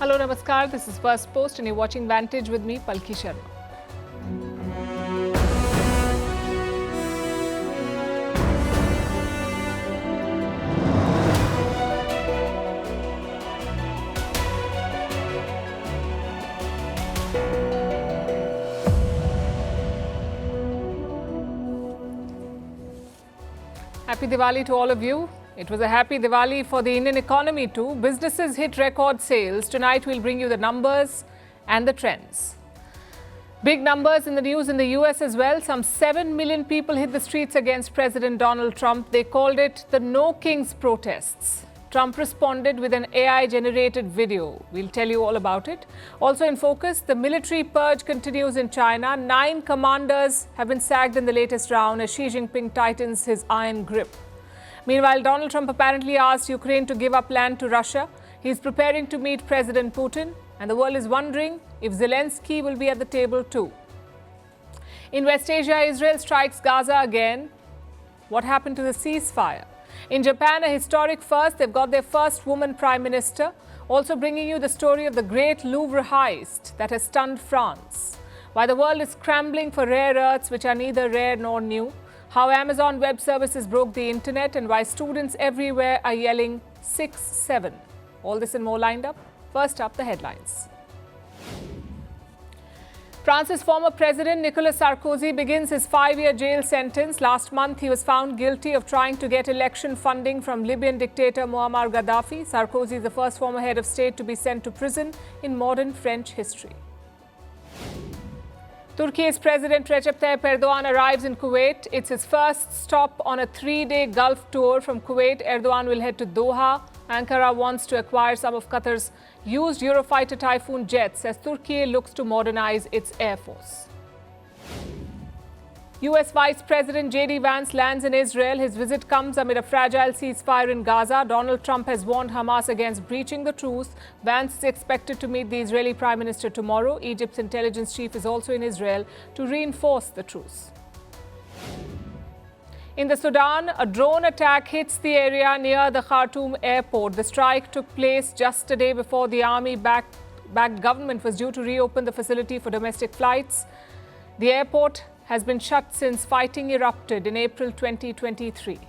Hello, Namaskar. This is Firstpost and you're watching Vantage with me, Palki Sharma. Happy Diwali to all of you. It was a happy Diwali for the Indian economy too. Businesses hit record sales. Tonight we'll bring you the numbers and the trends. Big numbers in the news in the US as well. Some 7 million people hit the streets against President Donald Trump. They called it the No Kings protests. Trump responded with an AI-generated video. We'll tell you all about it. Also in focus, the military purge continues in China. 9 commanders have been sacked in the latest round as Xi Jinping tightens his iron grip. Meanwhile, Donald Trump apparently asked Ukraine to give up land to Russia. He's preparing to meet President Putin, and the world is wondering if Zelensky will be at the table too. In West Asia, Israel strikes Gaza again. What happened to the ceasefire? In Japan, a historic first, they've got their first woman prime minister. Also bringing you the story of the great Louvre heist that has stunned France. Why the world is scrambling for rare earths which are neither rare nor new. How Amazon Web Services broke the internet and why students everywhere are yelling 6-7. All this and more lined up. First up, the headlines. France's former president Nicolas Sarkozy begins his 5-year jail sentence. Last month, he was found guilty of trying to get election funding from Libyan dictator Muammar Gaddafi. Sarkozy is the first former head of state to be sent to prison in modern French history. Turkey's President Recep Tayyip Erdogan arrives in Kuwait. It's his first stop on a 3-day Gulf tour. From Kuwait, Erdogan will head to Doha. Ankara wants to acquire some of Qatar's used Eurofighter Typhoon jets as Turkey looks to modernize its air force. US Vice President J.D. Vance lands in Israel. His visit comes amid a fragile ceasefire in Gaza. Donald Trump has warned Hamas against breaching the truce. Vance is expected to meet the Israeli Prime Minister tomorrow. Egypt's intelligence chief is also in Israel to reinforce the truce. In the Sudan, a drone attack hits the area near the Khartoum airport. The strike took place just a day before the army-backed government was due to reopen the facility for domestic flights. The airport has been shut since fighting erupted in April 2023.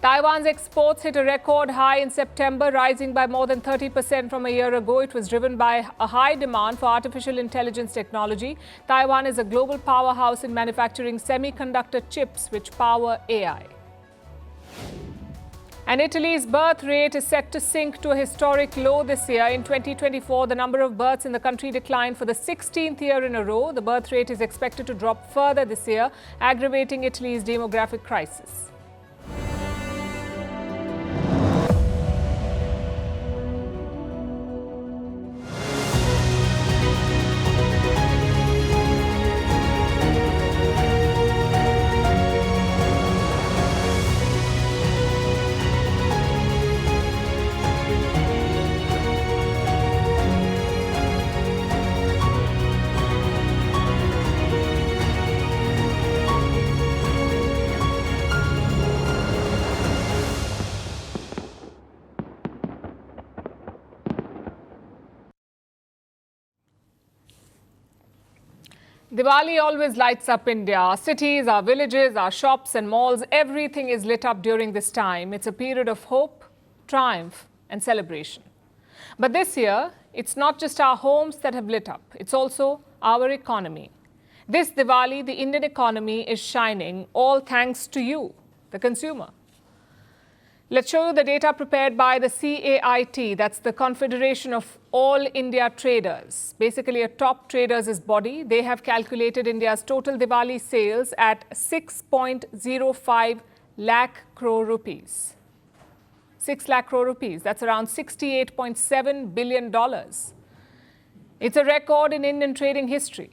Taiwan's exports hit a record high in September, rising by more than 30% from a year ago. It was driven by a high demand for artificial intelligence technology. Taiwan is a global powerhouse in manufacturing semiconductor chips which power AI. And Italy's birth rate is set to sink to a historic low this year. In 2024, the number of births in the country declined for the 16th year in a row. The birth rate is expected to drop further this year, aggravating Italy's demographic crisis. Diwali always lights up India. Our cities, our villages, our shops and malls, everything is lit up during this time. It's a period of hope, triumph and celebration. But this year, it's not just our homes that have lit up. It's also our economy. This Diwali, the Indian economy is shining, all thanks to you, the consumer. Let's show you the data prepared by the CAIT, that's the Confederation of All India Traders, basically a top traders' body. They have calculated India's total Diwali sales at 6.05 lakh crore rupees. 6 lakh crore rupees, that's around $68.7 billion. It's a record in Indian trading history.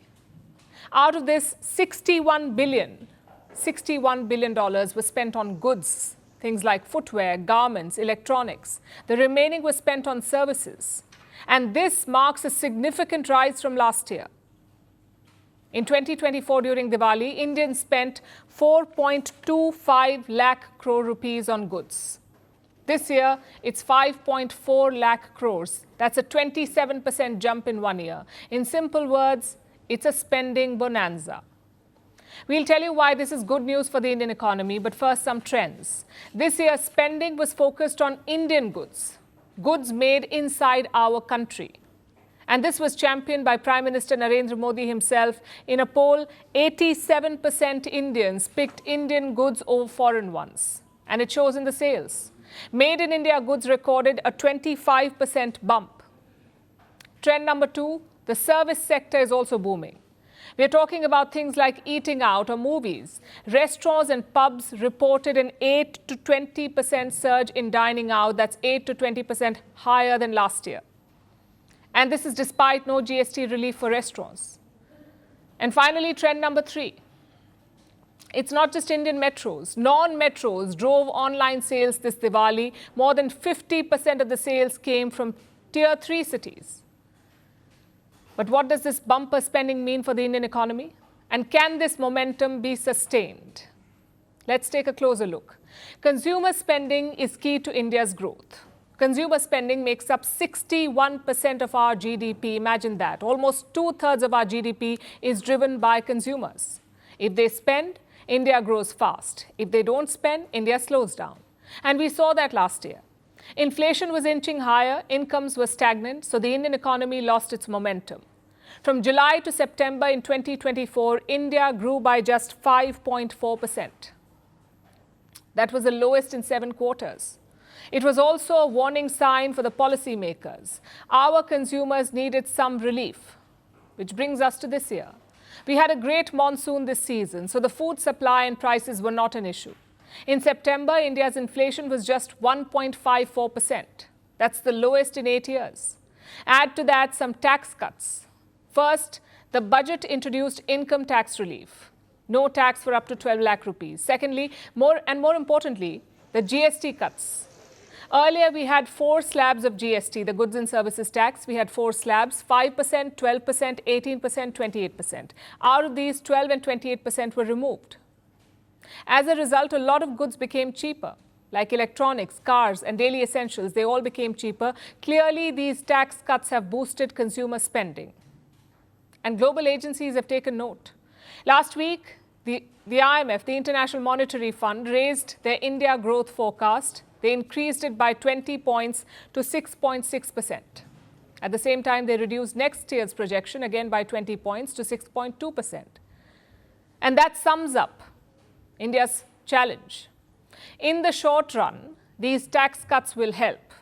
Out of this, $61 billion was spent on goods. Things like footwear, garments, electronics. The remaining was spent on services. And this marks a significant rise from last year. In 2024, during Diwali, Indians spent 4.25 lakh crore rupees on goods. This year, it's 5.4 lakh crores. That's a 27% jump in 1 year. In simple words, it's a spending bonanza. We'll tell you why this is good news for the Indian economy, but first some trends. This year, spending was focused on Indian goods, goods made inside our country. And this was championed by Prime Minister Narendra Modi himself. In a poll, 87% Indians picked Indian goods over foreign ones. And it shows in the sales. Made in India goods recorded a 25% bump. Trend number 2, the service sector is also booming. We're talking about things like eating out or movies. Restaurants and pubs reported an 8 to 20% surge in dining out. That's 8 to 20% higher than last year. And this is despite no GST relief for restaurants. And finally, trend number 3. It's not just Indian metros. Non-metros drove online sales this Diwali. More than 50% of the sales came from Tier 3 cities. But what does this bumper spending mean for the Indian economy? And can this momentum be sustained? Let's take a closer look. Consumer spending is key to India's growth. Consumer spending makes up 61% of our GDP. Imagine that. Almost 2/3 of our GDP is driven by consumers. If they spend, India grows fast. If they don't spend, India slows down. And we saw that last year. Inflation was inching higher, incomes were stagnant, so the Indian economy lost its momentum. From July to September in 2024, India grew by just 5.4%. That was the lowest in 7 quarters. It was also a warning sign for the policymakers. Our consumers needed some relief, which brings us to this year. We had a great monsoon this season, so the food supply and prices were not an issue. In September, India's inflation was just 1.54%. That's the lowest in 8 years. Add to that some tax cuts. First, the budget introduced income tax relief. No tax for up to 12 lakh rupees. Secondly, more importantly, the GST cuts. Earlier, we had 4 slabs of GST, the goods and services tax. We had 4 slabs, 5%, 12%, 18%, 28%. Out of these, 12 and 28% were removed. As a result, a lot of goods became cheaper, like electronics, cars, and daily essentials. They all became cheaper. Clearly, these tax cuts have boosted consumer spending. And global agencies have taken note. Last week, the IMF, the International Monetary Fund, raised their India growth forecast. They increased it by 20 points to 6.6%. At the same time, they reduced next year's projection again by 20 points to 6.2%. And that sums up India's challenge. In the short run, these tax cuts will help.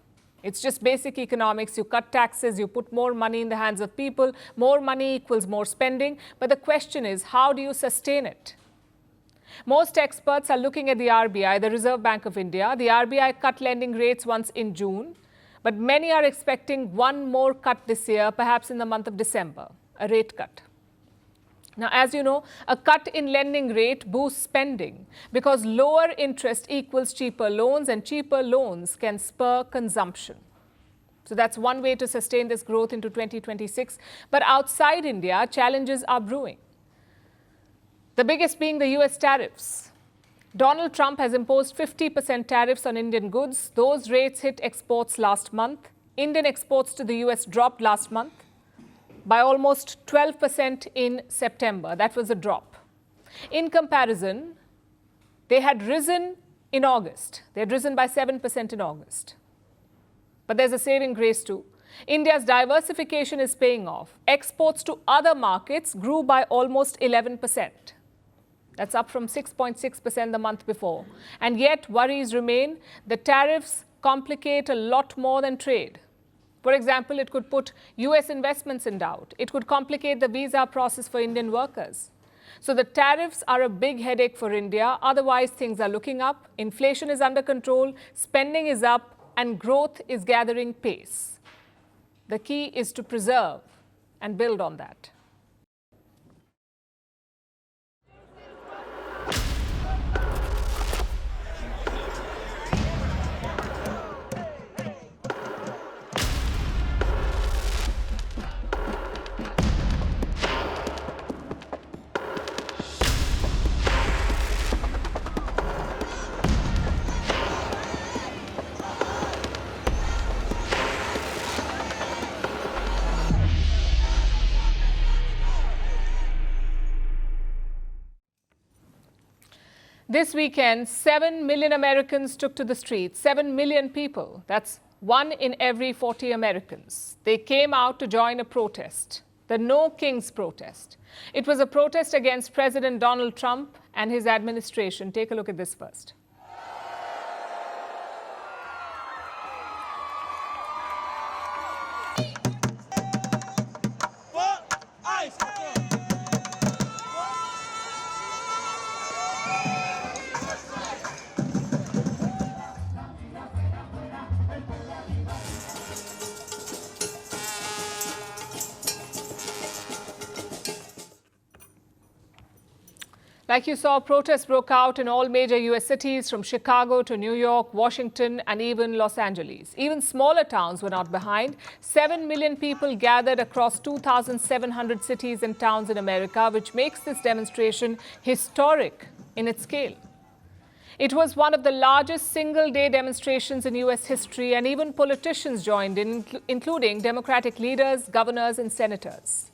It's just basic economics. You cut taxes, you put more money in the hands of people. More money equals more spending. But the question is, how do you sustain it? Most experts are looking at the RBI, the Reserve Bank of India. The RBI cut lending rates once in June, but many are expecting one more cut this year, perhaps in the month of December, a rate cut. Now, as you know, a cut in lending rate boosts spending because lower interest equals cheaper loans, and cheaper loans can spur consumption. So that's one way to sustain this growth into 2026. But outside India, challenges are brewing. The biggest being the US tariffs. Donald Trump has imposed 50% tariffs on Indian goods. Those rates hit exports last month. Indian exports to the US dropped last month by almost 12% in September. That was a drop. In comparison, they had risen in August. They had risen by 7% in August. But there's a saving grace too. India's diversification is paying off. Exports to other markets grew by almost 11%. That's up from 6.6% the month before. And yet, worries remain. The tariffs complicate a lot more than trade. For example, it could put US investments in doubt. It could complicate the visa process for Indian workers. So the tariffs are a big headache for India. Otherwise, things are looking up. Inflation is under control. Spending is up. And growth is gathering pace. The key is to preserve and build on that. This weekend, 7 million Americans took to the streets. 7 million people. That's 1 in every 40 Americans. They came out to join a protest, the No Kings protest. It was a protest against President Donald Trump and his administration. Take a look at this first. Like you saw, protests broke out in all major U.S. cities from Chicago to New York, Washington, and even Los Angeles. Even smaller towns were not behind. 7 million people gathered across 2,700 cities and towns in America, which makes this demonstration historic in its scale. It was one of the largest single-day demonstrations in U.S. history, and even politicians joined in, including Democratic leaders, governors, and senators.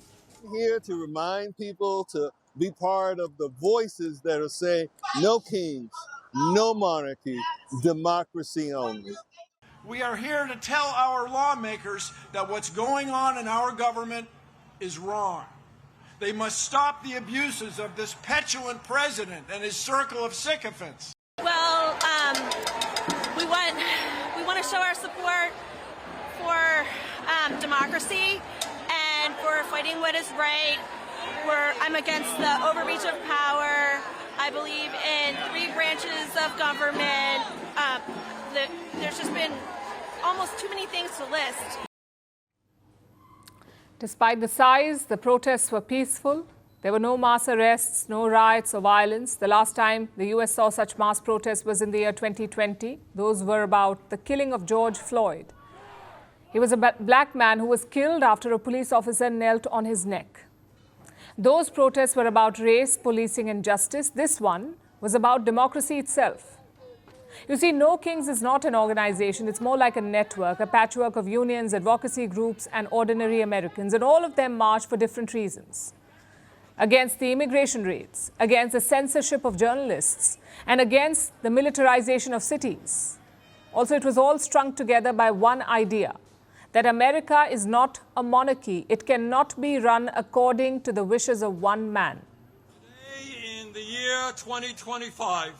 Here to remind people to be part of the voices that are saying no kings, no monarchy, democracy only. We are here to tell our lawmakers that what's going on in our government is wrong. They must stop the abuses of this petulant president and his circle of sycophants. Well, we want to show our support for democracy and for fighting what is right. I'm against the overreach of power. I believe in 3 branches of government. There's just been almost too many things to list. Despite the size, the protests were peaceful. There were no mass arrests, no riots or violence. The last time the U.S. saw such mass protests was in the year 2020. Those were about the killing of George Floyd. He was a black man who was killed after a police officer knelt on his neck. Those protests were about race, policing, and justice. This one was about democracy itself. You see, No Kings is not an organization. It's more like a network, a patchwork of unions, advocacy groups, and ordinary Americans. And all of them march for different reasons. Against the immigration raids, against the censorship of journalists, and against the militarization of cities. Also, it was all strung together by one idea, that America is not a monarchy. It cannot be run according to the wishes of one man. Today, in the year 2025,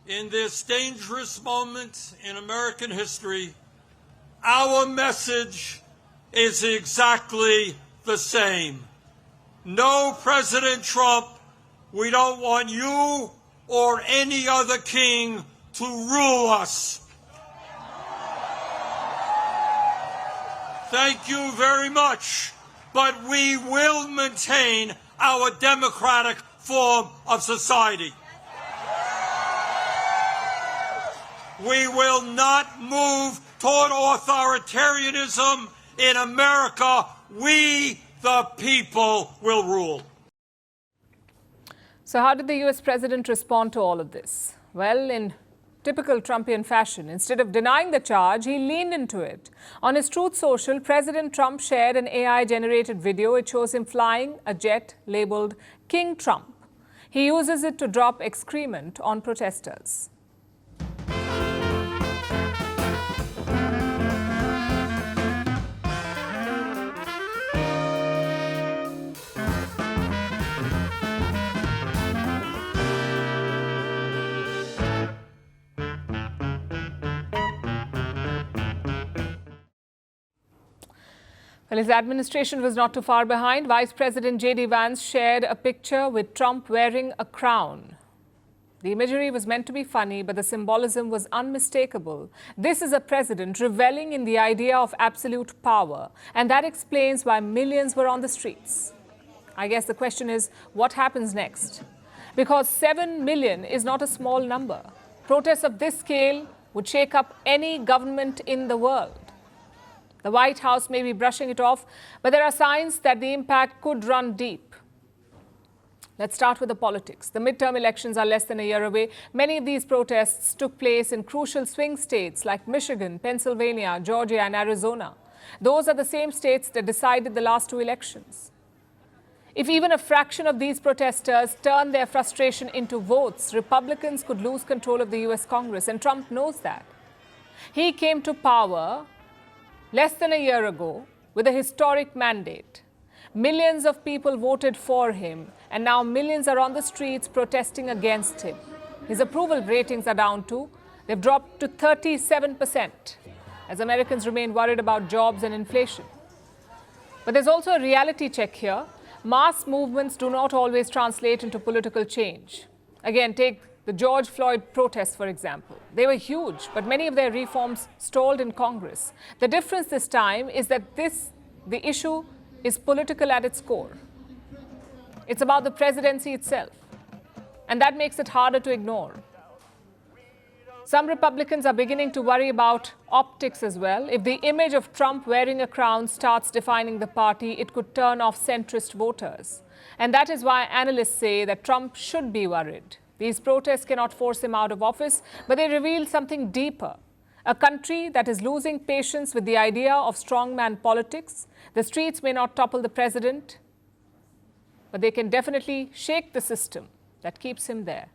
in this dangerous moment in American history, our message is exactly the same. No, President Trump, we don't want you or any other king to rule us. Thank you very much, but we will maintain our democratic form of society. We will not move toward authoritarianism in America. We, the people, will rule. So how did the U.S. president respond to all of this? Well, in typical Trumpian fashion, instead of denying the charge, he leaned into it. On his Truth Social, President Trump shared an AI-generated video. It shows him flying a jet labeled King Trump. He uses it to drop excrement on protesters. Well, his administration was not too far behind. Vice President J.D. Vance shared a picture with Trump wearing a crown. The imagery was meant to be funny, but the symbolism was unmistakable. This is a president reveling in the idea of absolute power, and that explains why millions were on the streets. I guess the question is, what happens next? Because 7 million is not a small number. Protests of this scale would shake up any government in the world. The White House may be brushing it off, but there are signs that the impact could run deep. Let's start with the politics. The midterm elections are less than a year away. Many of these protests took place in crucial swing states like Michigan, Pennsylvania, Georgia, and Arizona. Those are the same states that decided the last 2 elections. If even a fraction of these protesters turn their frustration into votes, Republicans could lose control of the US Congress, and Trump knows that. He came to power less than a year ago with a historic mandate. Millions of people voted for him, and now millions are on the streets protesting against him. His approval ratings are down too. They've dropped to 37% as Americans remain worried about jobs and inflation. But there's also a reality check here. Mass movements do not always translate into political change. Again, take the George Floyd protests, for example. They were huge, but many of their reforms stalled in Congress. The difference this time is that the issue is political at its core. It's about the presidency itself, and that makes it harder to ignore. Some Republicans are beginning to worry about optics as well. If the image of Trump wearing a crown starts defining the party, it could turn off centrist voters. And that is why analysts say that Trump should be worried. These protests cannot force him out of office, but they reveal something deeper. A country that is losing patience with the idea of strongman politics. The streets may not topple the president, but they can definitely shake the system that keeps him there.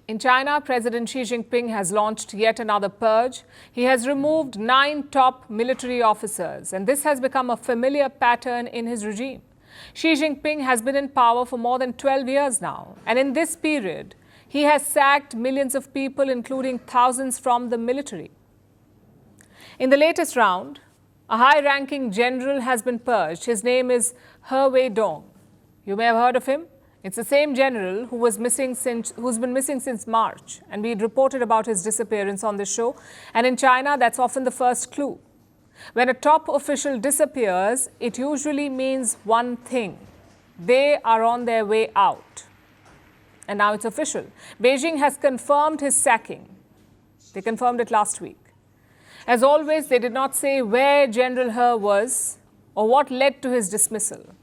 In China, President Xi Jinping has launched yet another purge. He has removed 9 top military officers, and this has become a familiar pattern in his regime. Xi Jinping has been in power for more than 12 years now, and in this period, he has sacked millions of people, including thousands from the military. In the latest round, a high-ranking general has been purged. His name is He Weidong. You may have heard of him. It's the same general who's been missing since March, and we reported about his disappearance on this show. And in China, that's often the first clue. When a top official disappears, it usually means one thing: they are on their way out. And now it's official. Beijing has confirmed his sacking. They confirmed it last week. As always, they did not say where General He was or what led to his dismissal.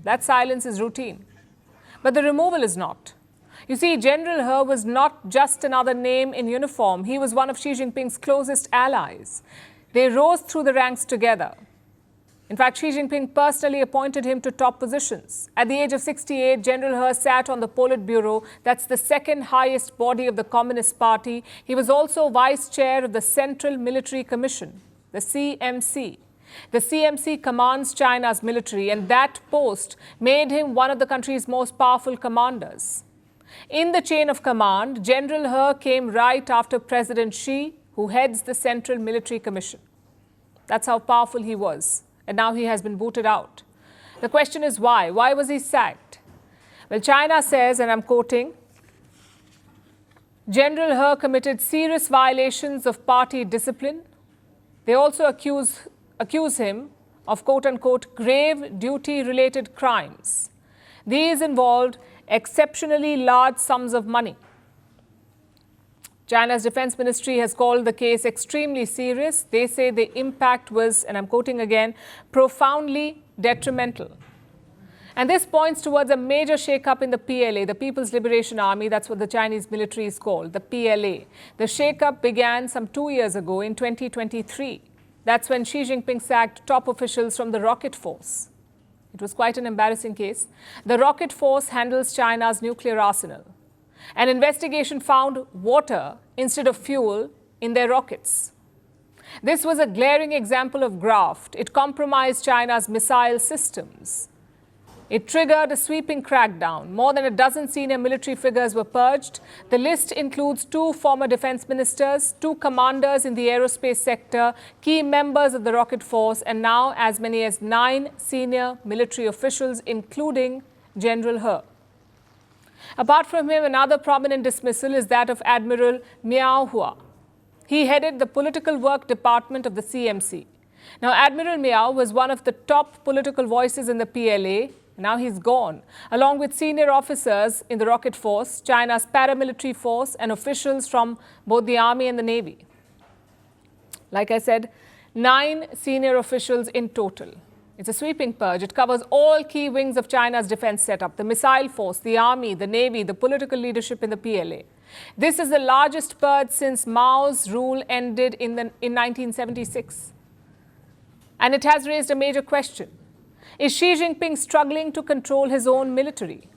That silence is routine. But the removal is not. You see, General He was not just another name in uniform. He was one of Xi Jinping's closest allies. They rose through the ranks together. In fact, Xi Jinping personally appointed him to top positions. At the age of 68, General He sat on the Politburo. That's the second highest body of the Communist Party. He was also vice chair of the Central Military Commission, the CMC. The CMC commands China's military, and that post made him one of the country's most powerful commanders. In the chain of command, General He came right after President Xi, who heads the Central Military Commission. That's how powerful he was, and now he has been booted out. The question is why? Why was he sacked? Well, China says, and I'm quoting, General He committed serious violations of party discipline. They also accuse him of quote-unquote grave duty-related crimes. These involved exceptionally large sums of money. China's defense ministry has called the case extremely serious. They say the impact was, and I'm quoting again, profoundly detrimental. And this points towards a major shake-up in the PLA, the People's Liberation Army. That's what the Chinese military is called, the PLA. The shake-up began some 2 years ago in 2023. That's when Xi Jinping sacked top officials from the Rocket Force. It was quite an embarrassing case. The Rocket Force handles China's nuclear arsenal. An investigation found water instead of fuel in their rockets. This was a glaring example of graft. It compromised China's missile systems. It triggered a sweeping crackdown. More than a dozen senior military figures were purged. The list includes 2 former defense ministers, 2 commanders in the aerospace sector, key members of the Rocket Force, and now as many as 9 senior military officials, including General He. Apart from him, another prominent dismissal is that of Admiral Miao Hua. He headed the political work department of the CMC. Now, Admiral Miao was one of the top political voices in the PLA. Now he's gone, along with senior officers in the rocket force, China's paramilitary force, and officials from both the army and the navy. Like I said, 9 senior officials in total. It's a sweeping purge. It covers all key wings of China's defense setup, the missile force, the army, the navy, the political leadership in the PLA. This is the largest purge since Mao's rule ended in 1976. And it has raised a major question. Is Xi Jinping struggling to control his own military?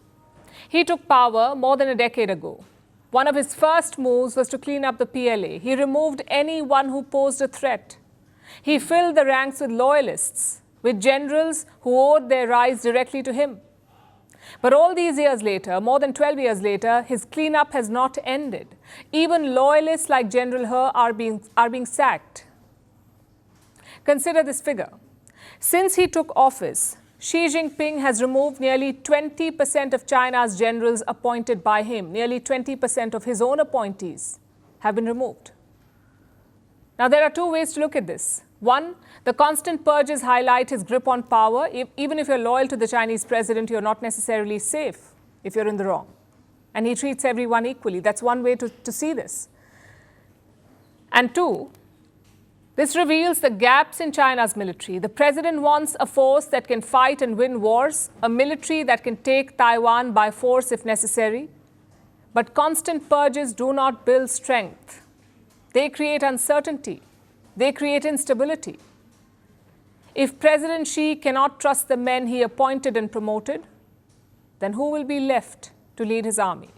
He took power more than a decade ago. One of his first moves was to clean up the PLA. He removed anyone who posed a threat. He filled the ranks with loyalists, with generals who owed their rise directly to him. But all these years later, more than 12 years later, his cleanup has not ended. Even loyalists like General He are being sacked. Consider this figure. Since he took office, Xi Jinping has removed nearly 20% of China's generals appointed by him. Nearly 20% of his own appointees have been removed. Now, there are 2 ways to look at this. One, the constant purges highlight his grip on power. Even if you're loyal to the Chinese president, you're not necessarily safe if you're in the wrong. And he treats everyone equally. That's one way to see this. And 2, this reveals the gaps in China's military. The president wants a force that can fight and win wars, a military that can take Taiwan by force if necessary. But constant purges do not build strength. They create uncertainty. They create instability. If President Xi cannot trust the men he appointed and promoted, then who will be left to lead his army?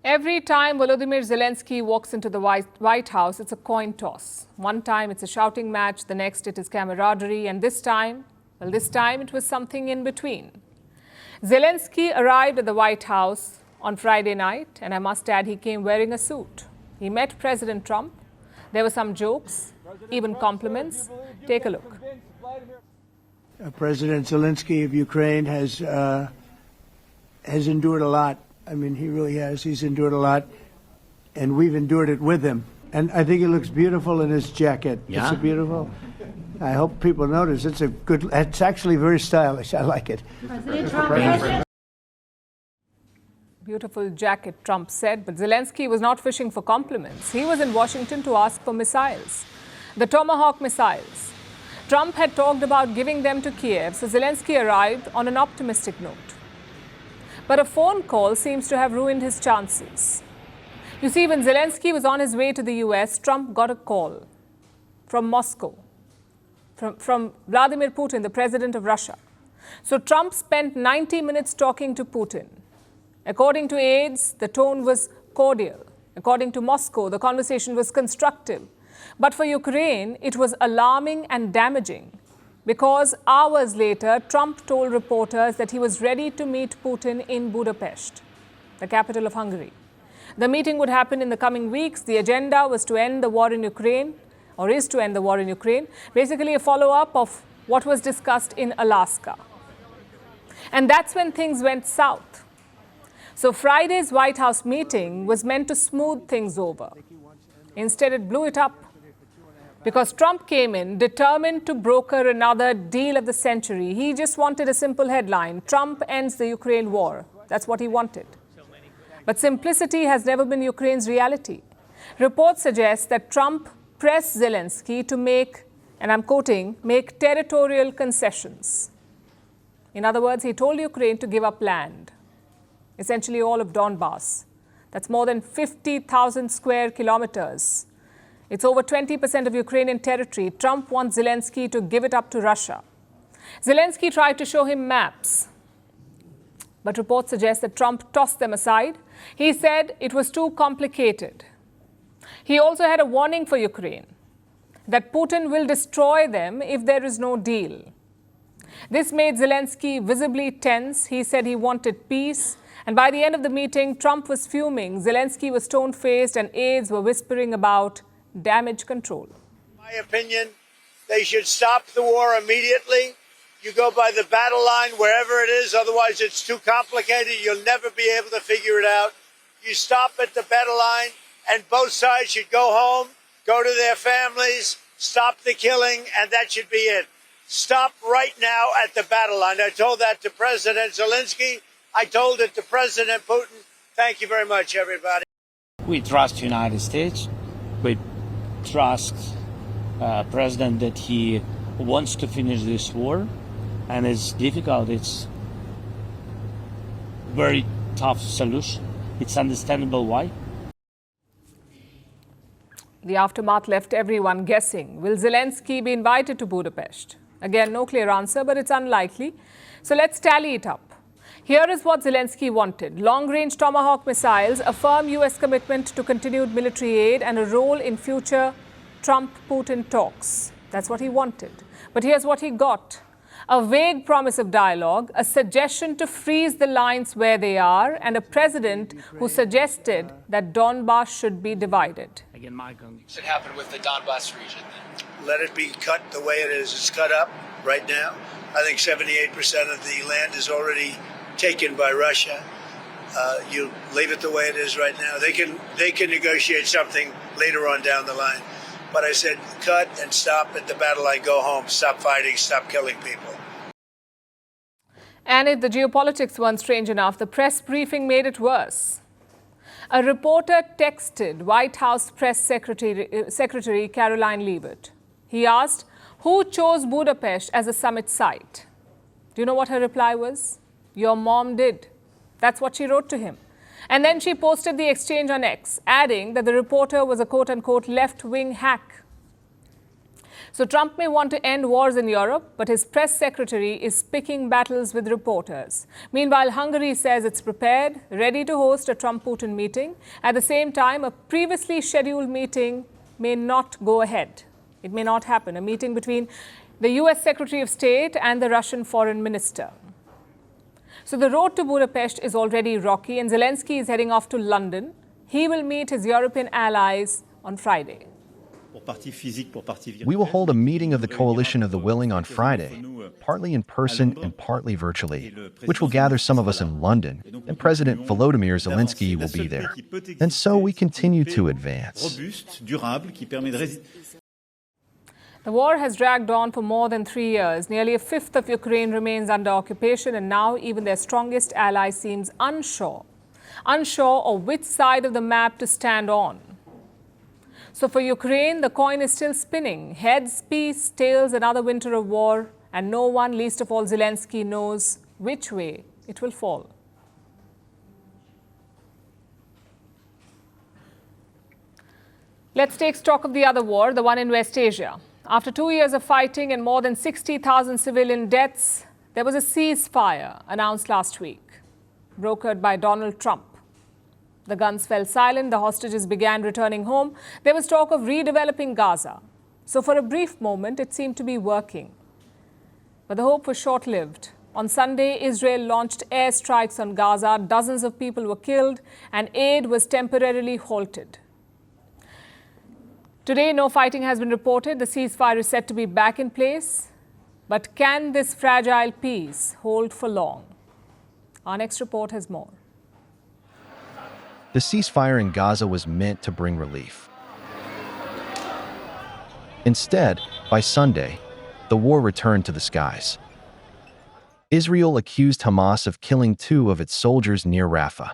Every time Volodymyr Zelensky walks into the White House, it's a coin toss. One time it's a shouting match, the next it is camaraderie, and this time it was something in between. Zelensky arrived at the White House on Friday night, and I must add he came wearing a suit. He met President Trump. There were some jokes, even compliments. Take a look. President Zelensky of Ukraine has endured a lot. I mean, he really has. He's endured a lot, and we've endured it with him. And I think he looks beautiful in his jacket. Yeah. It's beautiful. I hope people notice. It's actually very stylish. I like it. President Trump. Beautiful jacket, Trump said, but Zelensky was not fishing for compliments. He was in Washington to ask for missiles, the Tomahawk missiles. Trump had talked about giving them to Kiev, so Zelensky arrived on an optimistic note. But a phone call seems to have ruined his chances. You see, when Zelensky was on his way to the US, Trump got a call from Moscow, from Vladimir Putin, the president of Russia. So Trump spent 90 minutes talking to Putin. According to aides, the tone was cordial. According to Moscow, the conversation was constructive. But for Ukraine, it was alarming and damaging, because hours later, Trump told reporters that he was ready to meet Putin in Budapest, the capital of Hungary. The meeting would happen in the coming weeks. The agenda was to end the war in Ukraine, or is to end the war in Ukraine, basically a follow-up of what was discussed in Alaska. And that's when things went south. So Friday's White House meeting was meant to smooth things over. Instead, it blew it up, because Trump came in determined to broker another deal of the century. He just wanted a simple headline: Trump ends the Ukraine war. That's what he wanted. But simplicity has never been Ukraine's reality. Reports suggest that Trump pressed Zelensky to make, and I'm quoting, make territorial concessions. In other words, he told Ukraine to give up land, essentially all of Donbass. That's more than 50,000 square kilometers. It's over 20% of Ukrainian territory. Trump wants Zelensky to give it up to Russia. Zelensky tried to show him maps, but reports suggest that Trump tossed them aside. He said it was too complicated. He also had a warning for Ukraine that Putin will destroy them if there is no deal. This made Zelensky visibly tense. He said he wanted peace. And by the end of the meeting, Trump was fuming. Zelensky was stone-faced and aides were whispering about damage control. In my opinion, they should stop the war immediately. You go by the battle line wherever it is. Otherwise, it's too complicated. You'll never be able to figure it out. You stop at the battle line and both sides should go home, go to their families, stop the killing, and that should be it. Stop right now at the battle line. I told that to President Zelensky. I told it to President Putin. Thank you very much, everybody. We trust United States. We trust President that he wants to finish this war. And it's difficult. It's very tough solution. It's understandable why. The aftermath left everyone guessing. Will Zelensky be invited to Budapest? Again, no clear answer, but it's unlikely. So let's tally it up. Here is what Zelensky wanted: long-range Tomahawk missiles, a firm U.S. commitment to continued military aid, and a role in future Trump-Putin talks. That's what he wanted. But here's what he got: a vague promise of dialogue, a suggestion to freeze the lines where they are, and a president who suggested that Donbass should be divided. Again, Michael. Should happen with the Donbass region. Let it be cut the way it is. It's cut up right now. I think 78% of the land is already taken by Russia. You leave it the way it is right now. They can negotiate something later on down the line. But I said, cut and stop at the battle line, go home, stop fighting, stop killing people. And if the geopolitics weren't strange enough, the press briefing made it worse. A reporter texted White House Press Secretary Caroline Leavitt. He asked, who chose Budapest as a summit site? Do you know what her reply was? Your mom did. That's what she wrote to him. And then she posted the exchange on X, adding that the reporter was a quote-unquote left-wing hack. So Trump may want to end wars in Europe, but his press secretary is picking battles with reporters. Meanwhile, Hungary says it's prepared, ready to host a Trump-Putin meeting. At the same time, a previously scheduled meeting may not go ahead. It may not happen, a meeting between the US Secretary of State and the Russian Foreign Minister. So the road to Budapest is already rocky, and Zelensky is heading off to London. He will meet his European allies on Friday. We will hold a meeting of the Coalition of the Willing on Friday, partly in person and partly virtually, which will gather some of us in London, and President Volodymyr Zelensky will be there. And so we continue to advance. The war has dragged on for more than 3 years. Nearly a fifth of Ukraine remains under occupation, and now even their strongest ally seems unsure of which side of the map to stand on. So for Ukraine, the coin is still spinning. Heads, peace, tails, another winter of war, and no one, least of all Zelensky, knows which way it will fall. Let's take stock of the other war, the one in West Asia. After 2 years of fighting and more than 60,000 civilian deaths, there was a ceasefire announced last week, brokered by Donald Trump. The guns fell silent, the hostages began returning home. There was talk of redeveloping Gaza. So for a brief moment, it seemed to be working. But the hope was short-lived. On Sunday, Israel launched airstrikes on Gaza. Dozens of people were killed, and aid was temporarily halted. Today, no fighting has been reported. The ceasefire is set to be back in place. But can this fragile peace hold for long? Our next report has more. The ceasefire in Gaza was meant to bring relief. Instead, by Sunday, the war returned to the skies. Israel accused Hamas of killing 2 of its soldiers near Rafah.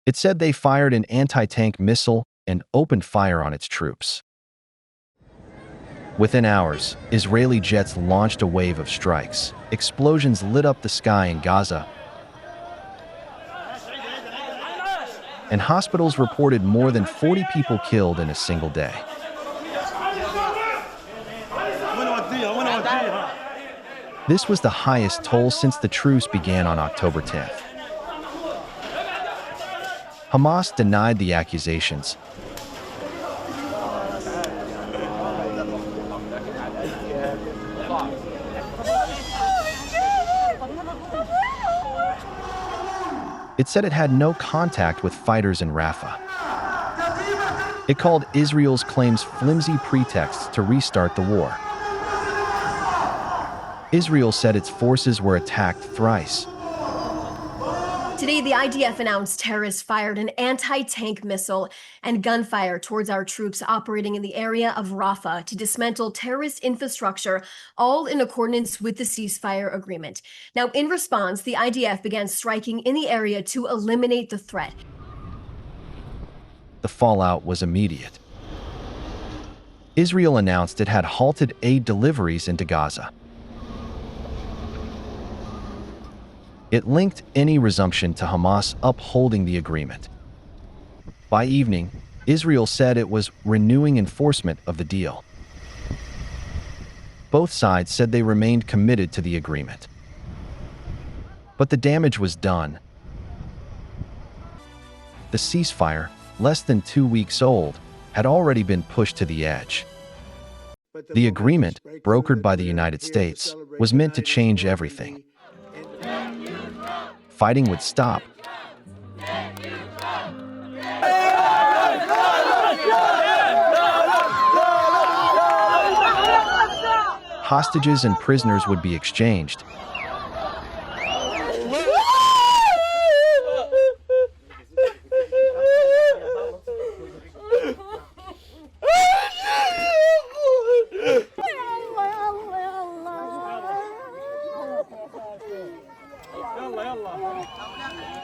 It said they fired an anti-tank missile and opened fire on its troops. Within hours, Israeli jets launched a wave of strikes. Explosions lit up the sky in Gaza, and hospitals reported more than 40 people killed in a single day. This was the highest toll since the truce began on October 10th. Hamas denied the accusations, It said it had no contact with fighters in Rafah. It called Israel's claims flimsy pretexts to restart the war. Israel said its forces were attacked thrice. Today, the IDF announced terrorists fired an anti-tank missile and gunfire towards our troops operating in the area of Rafah to dismantle terrorist infrastructure, all in accordance with the ceasefire agreement. Now, in response, the IDF began striking in the area to eliminate the threat. The fallout was immediate. Israel announced it had halted aid deliveries into Gaza. It linked any resumption to Hamas upholding the agreement. By evening, Israel said it was renewing enforcement of the deal. Both sides said they remained committed to the agreement. But the damage was done. The ceasefire, less than 2 weeks old, had already been pushed to the edge. The agreement, brokered by the United States, was meant to change everything. Fighting would stop. Hostages and prisoners would be exchanged.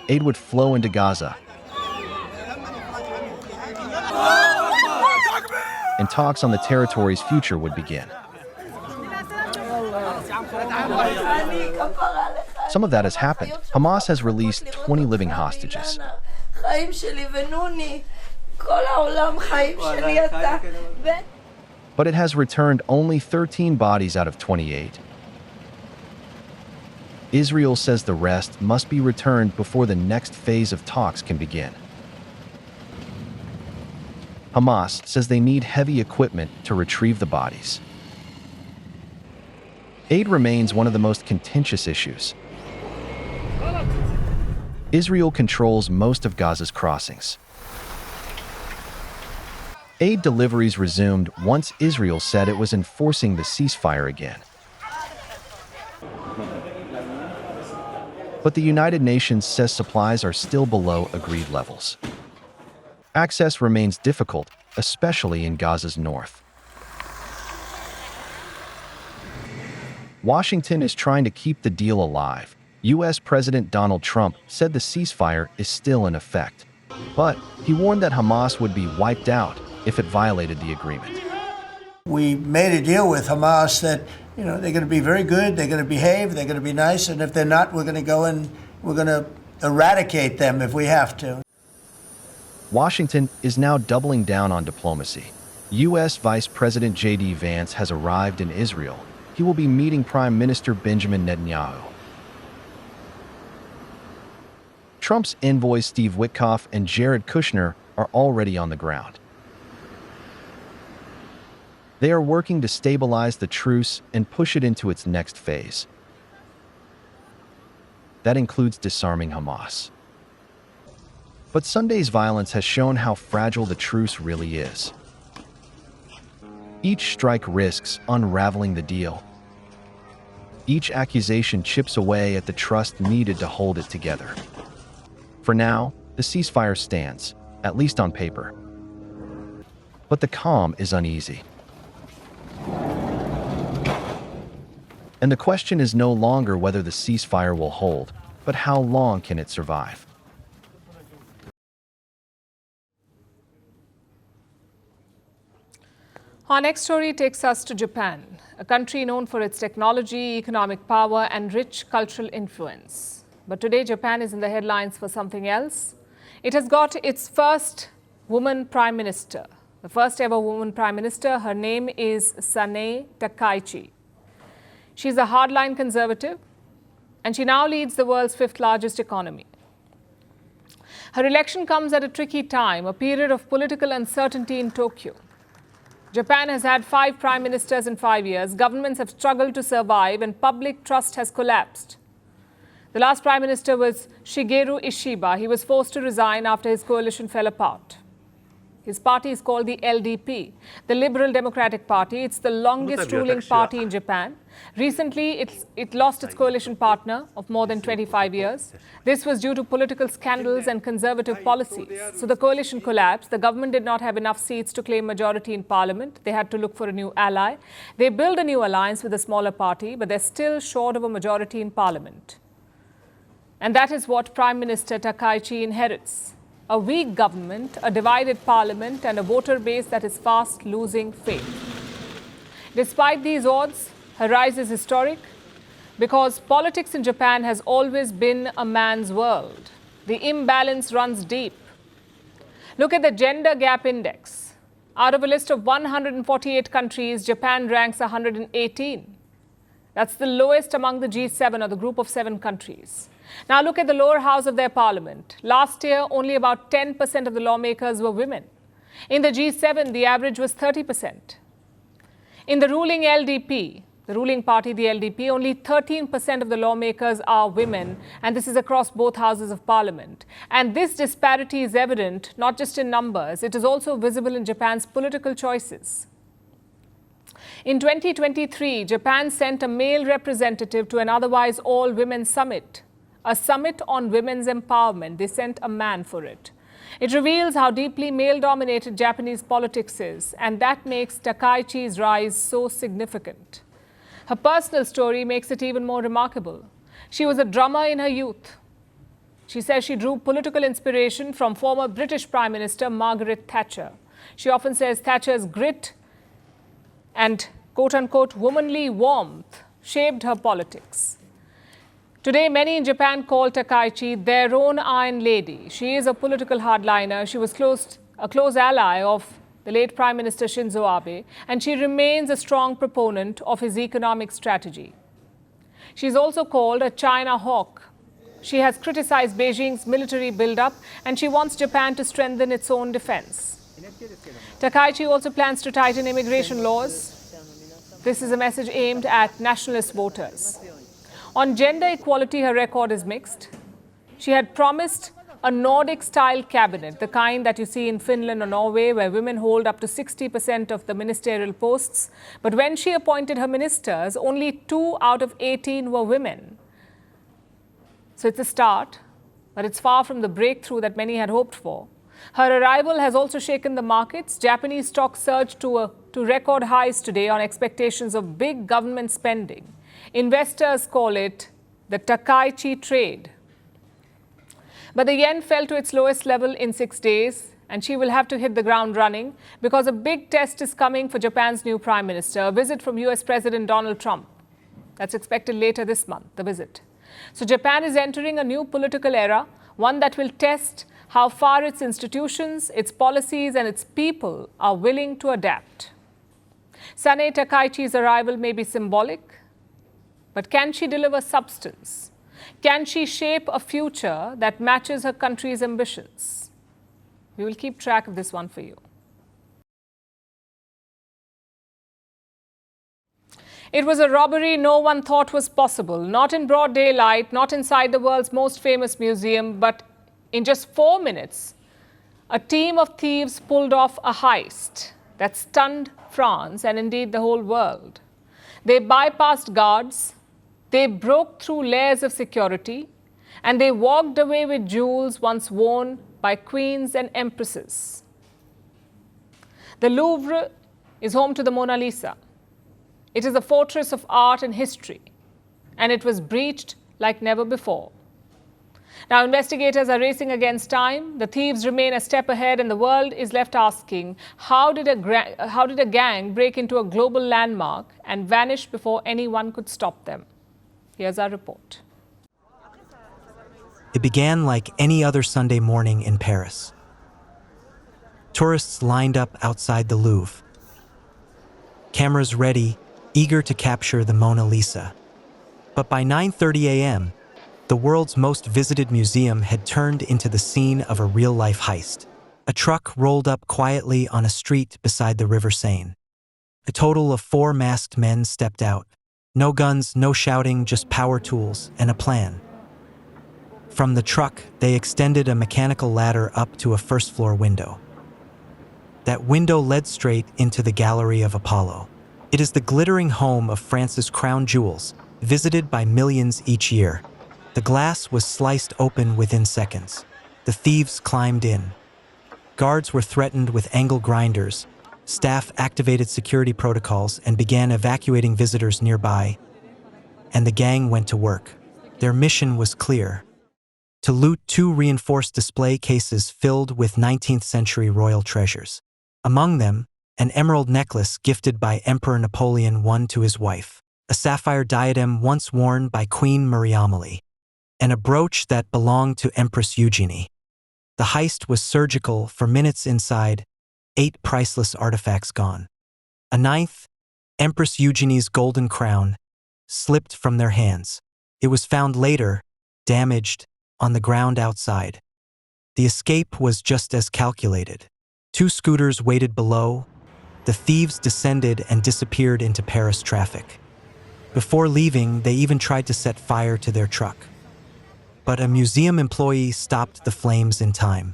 Aid would flow into Gaza. And talks on the territory's future would begin. Some of that has happened. Hamas has released 20 living hostages. But it has returned only 13 bodies out of 28. Israel says the rest must be returned before the next phase of talks can begin. Hamas says they need heavy equipment to retrieve the bodies. Aid remains one of the most contentious issues. Israel controls most of Gaza's crossings. Aid deliveries resumed once Israel said it was enforcing the ceasefire again. But the United Nations says supplies are still below agreed levels. Access remains difficult, especially in Gaza's north. Washington is trying to keep the deal alive. U.S. President Donald Trump said the ceasefire is still in effect, but he warned that Hamas would be wiped out if it violated the agreement. We made a deal with Hamas that, they're going to be very good, they're going to behave, they're going to be nice, and if they're not, we're going to go and we're going to eradicate them if we have to. Washington is now doubling down on diplomacy. U.S. Vice President J.D. Vance has arrived in Israel. He will be meeting Prime Minister Benjamin Netanyahu. Trump's envoys Steve Witkoff and Jared Kushner are already on the ground. They are working to stabilize the truce and push it into its next phase. That includes disarming Hamas. But Sunday's violence has shown how fragile the truce really is. Each strike risks unraveling the deal. Each accusation chips away at the trust needed to hold it together. For now, the ceasefire stands, at least on paper. But the calm is uneasy. And the question is no longer whether the ceasefire will hold, but how long can it survive? Our next story takes us to Japan, a country known for its technology, economic power, and rich cultural influence. But today, Japan is in the headlines for something else. It has got its first woman prime minister. The first ever woman prime minister, her name is Sanae Takaichi. She's a hardline conservative, and she now leads the world's fifth largest economy. Her election comes at a tricky time, a period of political uncertainty in Tokyo. Japan has had 5 prime ministers in 5 years. Governments have struggled to survive, and public trust has collapsed. The last Prime Minister was Shigeru Ishiba. He was forced to resign after his coalition fell apart. His party is called the LDP, the Liberal Democratic Party. It's the longest ruling party in Japan. Recently, it lost its coalition partner of more than 25 years. This was due to political scandals and conservative policies. So the coalition collapsed. The government did not have enough seats to claim majority in parliament. They had to look for a new ally. They built a new alliance with a smaller party, but they're still short of a majority in parliament. And that is what Prime Minister Takaichi inherits. A weak government, a divided parliament, and a voter base that is fast losing faith. Despite these odds, her rise is historic because politics in Japan has always been a man's world. The imbalance runs deep. Look at the Gender Gap Index. Out of a list of 148 countries, Japan ranks 118. That's the lowest among the G7, or the group of 7 countries. Now look at the lower house of their parliament. Last year, only about 10% of the lawmakers were women. In the G7, the average was 30%. In the ruling LDP, the ruling party, the LDP, only 13% of the lawmakers are women, and this is across both houses of parliament. And this disparity is evident not just in numbers, it is also visible in Japan's political choices. In 2023, Japan sent a male representative to an otherwise all-women summit. A summit on women's empowerment. They sent a man for it. It reveals how deeply male-dominated Japanese politics is, and that makes Takaichi's rise so significant. Her personal story makes it even more remarkable. She was a drummer in her youth. She says she drew political inspiration from former British Prime Minister Margaret Thatcher. She often says Thatcher's grit and quote-unquote womanly warmth shaped her politics. Today, many in Japan call Takaichi their own Iron Lady. She is a political hardliner. She was a close ally of the late Prime Minister Shinzo Abe, and she remains a strong proponent of his economic strategy. She is also called a China hawk. She has criticized Beijing's military buildup, and she wants Japan to strengthen its own defense. Takaichi also plans to tighten immigration laws. This is a message aimed at nationalist voters. On gender equality, her record is mixed. She had promised a Nordic-style cabinet, the kind that you see in Finland or Norway, where women hold up to 60% of the ministerial posts. But when she appointed her ministers, only 2 out of 18 were women. So it's a start, but it's far from the breakthrough that many had hoped for. Her arrival has also shaken the markets. Japanese stocks surged to record highs today on expectations of big government spending. Investors call it the Takaichi trade. But the yen fell to its lowest level in 6 days, and she will have to hit the ground running because a big test is coming for Japan's new prime minister, a visit from US President Donald Trump. That's expected later this month, the visit. So Japan is entering a new political era, one that will test how far its institutions, its policies, and its people are willing to adapt. Sane Takaichi's arrival may be symbolic, but can she deliver substance? Can she shape a future that matches her country's ambitions? We will keep track of this one for you. It was a robbery no one thought was possible, not in broad daylight, not inside the world's most famous museum, but in just 4 minutes, a team of thieves pulled off a heist that stunned France and indeed the whole world. They bypassed guards, they broke through layers of security, and they walked away with jewels once worn by queens and empresses. The Louvre is home to the Mona Lisa. It is a fortress of art and history, and it was breached like never before. Now, investigators are racing against time. The thieves remain a step ahead, and the world is left asking, how did a gang break into a global landmark and vanish before anyone could stop them? Here's our report. It began like any other Sunday morning in Paris. Tourists lined up outside the Louvre. Cameras ready, eager to capture the Mona Lisa. But by 9:30 a.m., the world's most visited museum had turned into the scene of a real-life heist. A truck rolled up quietly on a street beside the River Seine. A total of 4 masked men stepped out. No guns, no shouting, just power tools and a plan. From the truck, they extended a mechanical ladder up to a first-floor window. That window led straight into the Gallery of Apollo. It is the glittering home of France's crown jewels, visited by millions each year. The glass was sliced open within seconds. The thieves climbed in. Guards were threatened with angle grinders. Staff activated security protocols and began evacuating visitors nearby. And the gang went to work. Their mission was clear: to loot 2 reinforced display cases filled with 19th-century royal treasures. Among them, an emerald necklace gifted by Emperor Napoleon I to his wife, a sapphire diadem once worn by Queen Marie Amélie, and a brooch that belonged to Empress Eugenie. The heist was surgical. For minutes inside, 8 priceless artifacts gone. A 9th, Empress Eugenie's golden crown, slipped from their hands. It was found later, damaged, on the ground outside. The escape was just as calculated. 2 scooters waited below. The thieves descended and disappeared into Paris traffic. Before leaving, they even tried to set fire to their truck. But a museum employee stopped the flames in time.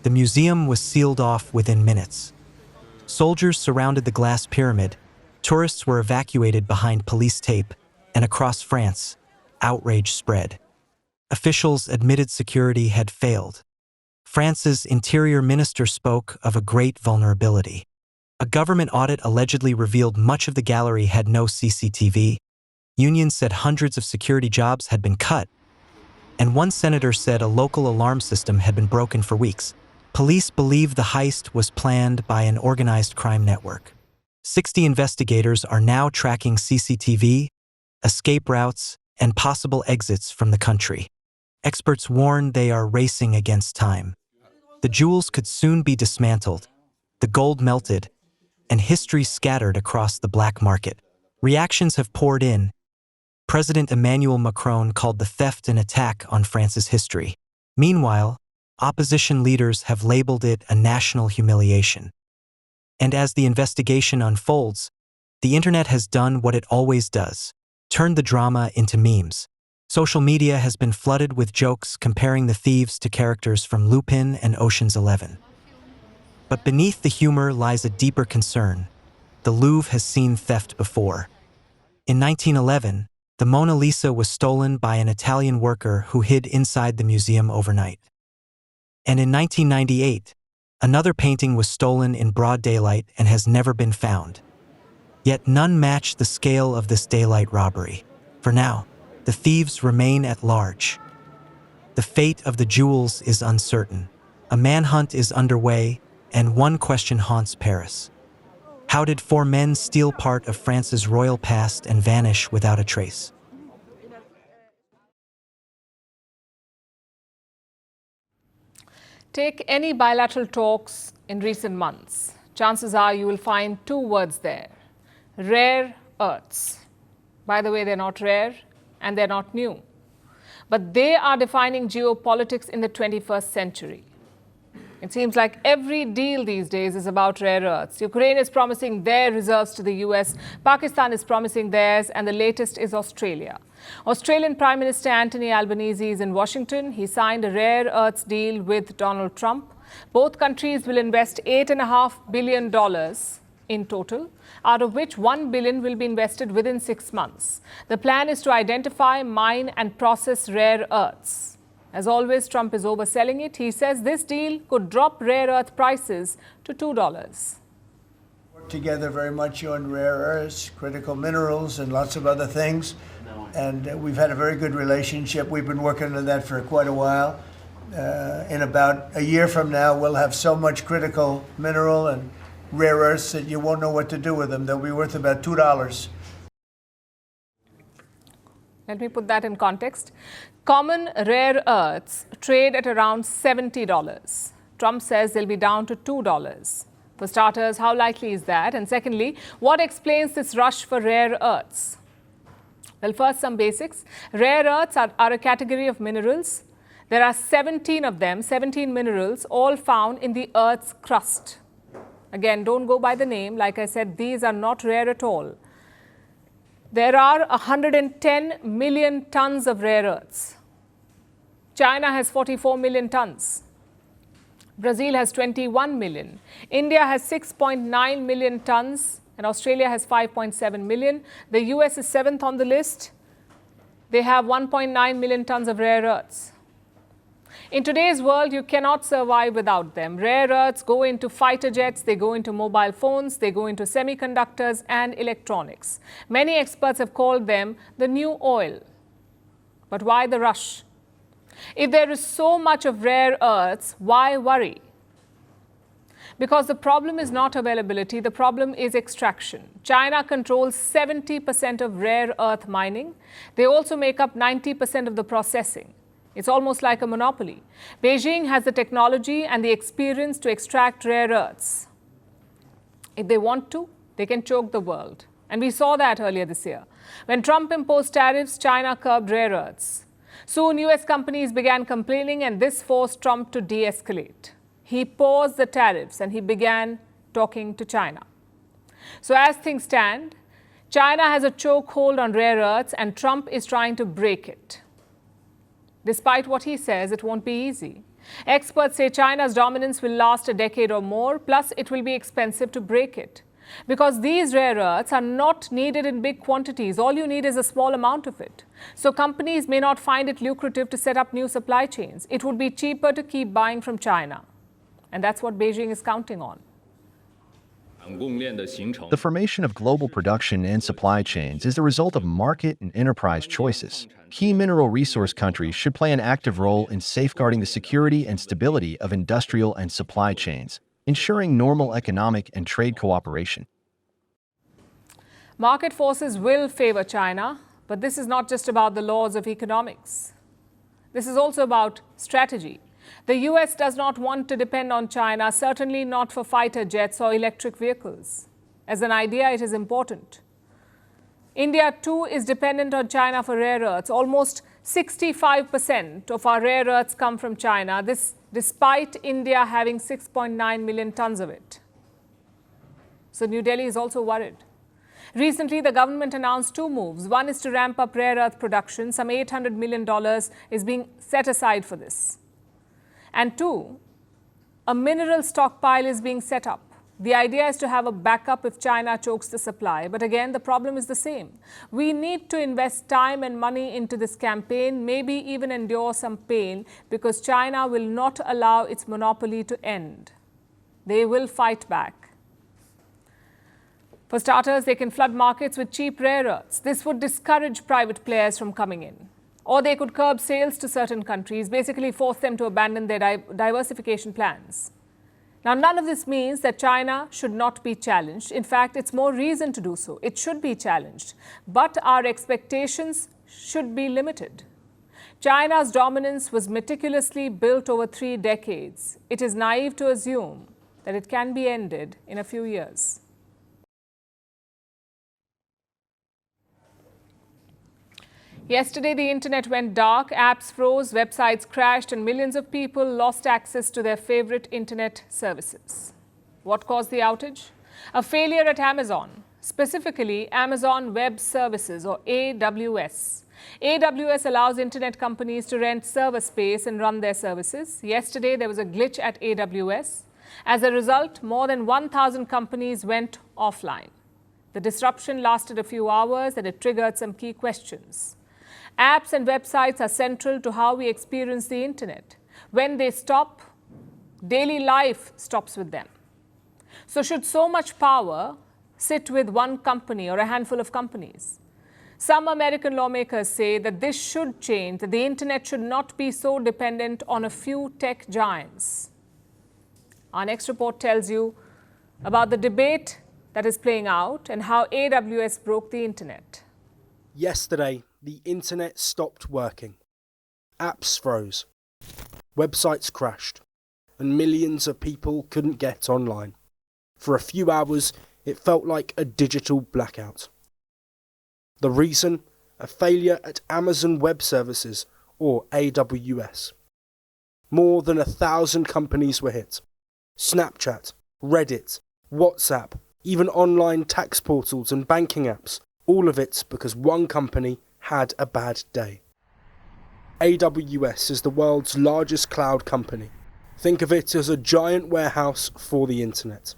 The museum was sealed off within minutes. Soldiers surrounded the glass pyramid. Tourists were evacuated behind police tape, and across France, outrage spread. Officials admitted security had failed. France's interior minister spoke of a great vulnerability. A government audit allegedly revealed much of the gallery had no CCTV. Unions said hundreds of security jobs had been cut. And one senator said a local alarm system had been broken for weeks. Police believe the heist was planned by an organized crime network. 60 investigators are now tracking CCTV, escape routes, and possible exits from the country. Experts warn they are racing against time. The jewels could soon be dismantled, the gold melted, and history scattered across the black market. Reactions have poured in. President Emmanuel Macron called the theft an attack on France's history. Meanwhile, opposition leaders have labeled it a national humiliation. And as the investigation unfolds, the internet has done what it always does: turned the drama into memes. Social media has been flooded with jokes comparing the thieves to characters from Lupin and Ocean's 11. But beneath the humor lies a deeper concern. The Louvre has seen theft before. In 1911, the Mona Lisa was stolen by an Italian worker who hid inside the museum overnight. And in 1998, another painting was stolen in broad daylight and has never been found. Yet none match the scale of this daylight robbery. For now, the thieves remain at large. The fate of the jewels is uncertain. A manhunt is underway, and one question haunts Paris. How did 4 men steal part of France's royal past and vanish without a trace? Take any bilateral talks in recent months. Chances are you will find 2 words there: rare earths. By the way, they're not rare and they're not new, but they are defining geopolitics in the 21st century. It seems like every deal these days is about rare earths. Ukraine is promising their reserves to the US, Pakistan is promising theirs, and the latest is Australia. Australian Prime Minister Anthony Albanese is in Washington. He signed a rare earths deal with Donald Trump. Both countries will invest $8.5 billion in total, out of which $1 billion will be invested within 6 months. The plan is to identify, mine, and process rare earths. As always, Trump is overselling it. He says this deal could drop rare earth prices to $2. Work together very much on rare earths, critical minerals, and lots of other things. And we've had a very good relationship. We've been working on that for quite a while. In about a year from now, we'll have so much critical mineral and rare earths that you won't know what to do with them. They'll be worth about $2. Let me put that in context. Common rare earths trade at around $70. Trump says they'll be down to $2. For starters, how likely is that? And secondly, what explains this rush for rare earths? Well, first, some basics. Rare earths are a category of minerals. There are 17 of them, 17 minerals, all found in the Earth's crust. Again, don't go by the name. Like I said, these are not rare at all. There are 110 million tons of rare earths. China has 44 million tons. Brazil has 21 million. India has 6.9 million tons and Australia has 5.7 million. The US is 7th on the list. They have 1.9 million tons of rare earths. In today's world, you cannot survive without them. Rare earths go into fighter jets, they go into mobile phones, they go into semiconductors and electronics. Many experts have called them the new oil. But why the rush? If there is so much of rare earths, why worry? Because the problem is not availability, the problem is extraction. China controls 70% of rare earth mining. They also make up 90% of the processing. It's almost like a monopoly. Beijing has the technology and the experience to extract rare earths. If they want to, they can choke the world. And we saw that earlier this year. When Trump imposed tariffs, China curbed rare earths. Soon, US companies began complaining, and this forced Trump to de-escalate. He paused the tariffs and he began talking to China. So as things stand, China has a chokehold on rare earths and Trump is trying to break it. Despite what he says, it won't be easy. Experts say China's dominance will last a decade or more, plus it will be expensive to break it. Because these rare earths are not needed in big quantities. All you need is a small amount of it. So companies may not find it lucrative to set up new supply chains. It would be cheaper to keep buying from China. And that's what Beijing is counting on. The formation of global production and supply chains is the result of market and enterprise choices. Key mineral resource countries should play an active role in safeguarding the security and stability of industrial and supply chains, ensuring normal economic and trade cooperation. Market forces will favor China, but this is not just about the laws of economics. This is also about strategy. The US does not want to depend on China, certainly not for fighter jets or electric vehicles. As an idea, it is important. India, too, is dependent on China for rare earths. Almost 65% of our rare earths come from China, this despite India having 6.9 million tons of it. So New Delhi is also worried. Recently, the government announced two moves. One is to ramp up rare earth production. Some $800 million is being set aside for this. And two, a mineral stockpile is being set up. The idea is to have a backup if China chokes the supply. But again, the problem is the same. We need to invest time and money into this campaign, maybe even endure some pain, because China will not allow its monopoly to end. They will fight back. For starters, they can flood markets with cheap rare earths. This would discourage private players from coming in. Or they could curb sales to certain countries, basically force them to abandon their diversification plans. Now, none of this means that China should not be challenged. In fact, it's more reason to do so. It should be challenged. But our expectations should be limited. China's dominance was meticulously built over 3 decades. It is naive to assume that it can be ended in a few years. Yesterday, the internet went dark, apps froze, websites crashed, and millions of people lost access to their favorite internet services. What caused the outage? A failure at Amazon, specifically Amazon Web Services, or AWS. AWS allows internet companies to rent server space and run their services. Yesterday, there was a glitch at AWS. As a result, more than 1,000 companies went offline. The disruption lasted a few hours and it triggered some key questions. Apps and websites are central to how we experience the internet. When they stop, daily life stops with them. So should so much power sit with one company or a handful of companies? Some American lawmakers say that this should change, that the internet should not be so dependent on a few tech giants. Our next report tells you about the debate that is playing out and how AWS broke the internet. Yesterday, the internet stopped working. Apps froze. Websites crashed. And millions of people couldn't get online. For a few hours, it felt like a digital blackout. The reason? A failure at Amazon Web Services, or AWS. More than 1,000 companies were hit. Snapchat, Reddit, WhatsApp, even online tax portals and banking apps. All of it because one company had a bad day. AWS is the world's largest cloud company. Think of it as a giant warehouse for the internet.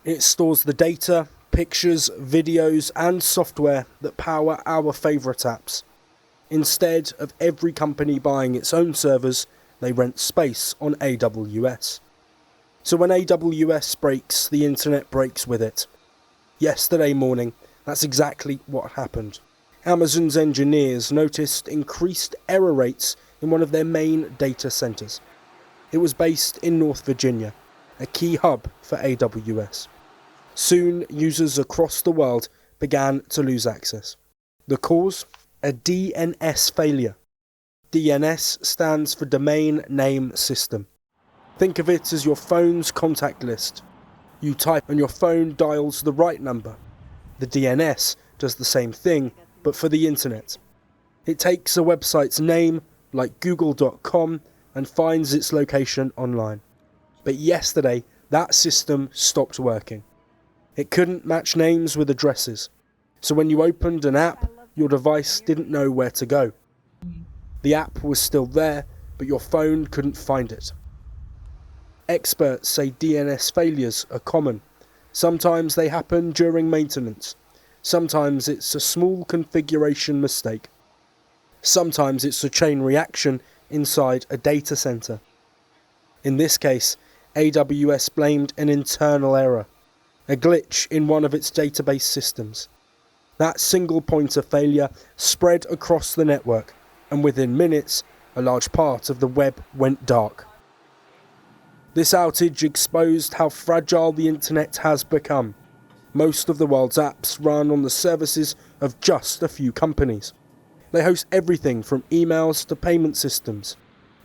It stores the data, pictures, videos and software that power our favourite apps. Instead of every company buying its own servers, they rent space on AWS. So when AWS breaks, the internet breaks with it. Yesterday morning, that's exactly what happened. Amazon's engineers noticed increased error rates in one of their main data centres. It was based in North Virginia, a key hub for AWS. Soon, users across the world began to lose access. The cause? A DNS failure. DNS stands for Domain Name System. Think of it as your phone's contact list. You type and your phone dials the right number. The DNS does the same thing, but for the internet. It takes a website's name, like google.com, and finds its location online. But yesterday, that system stopped working. It couldn't match names with addresses. So when you opened an app, your device didn't know where to go. The app was still there, but your phone couldn't find it. Experts say DNS failures are common. Sometimes they happen during maintenance. Sometimes it's a small configuration mistake. Sometimes it's a chain reaction inside a data center. In this case, AWS blamed an internal error, a glitch in one of its database systems. That single point of failure spread across the network, and within minutes, a large part of the web went dark. This outage exposed how fragile the internet has become. Most of the world's apps run on the services of just a few companies. They host everything from emails to payment systems.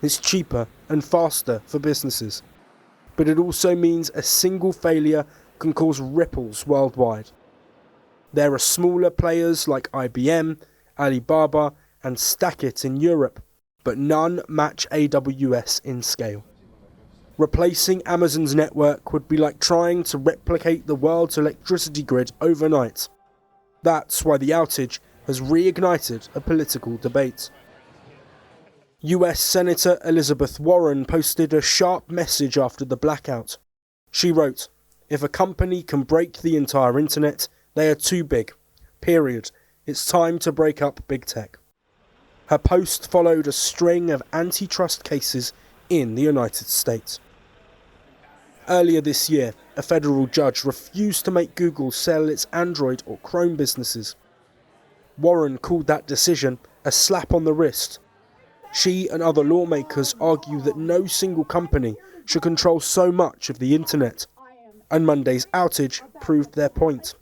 It's cheaper and faster for businesses. But it also means a single failure can cause ripples worldwide. There are smaller players like IBM, Alibaba and Stackit in Europe, but none match AWS in scale. Replacing Amazon's network would be like trying to replicate the world's electricity grid overnight. That's why the outage has reignited a political debate. US Senator Elizabeth Warren posted a sharp message after the blackout. She wrote, "If a company can break the entire internet, they are too big. Period. It's time to break up big tech." Her post followed a string of antitrust cases in the United States. Earlier this year, a federal judge refused to make Google sell its Android or Chrome businesses. Warren called that decision a slap on the wrist. She and other lawmakers argue that no single company should control so much of the internet, and Monday's outage proved their point.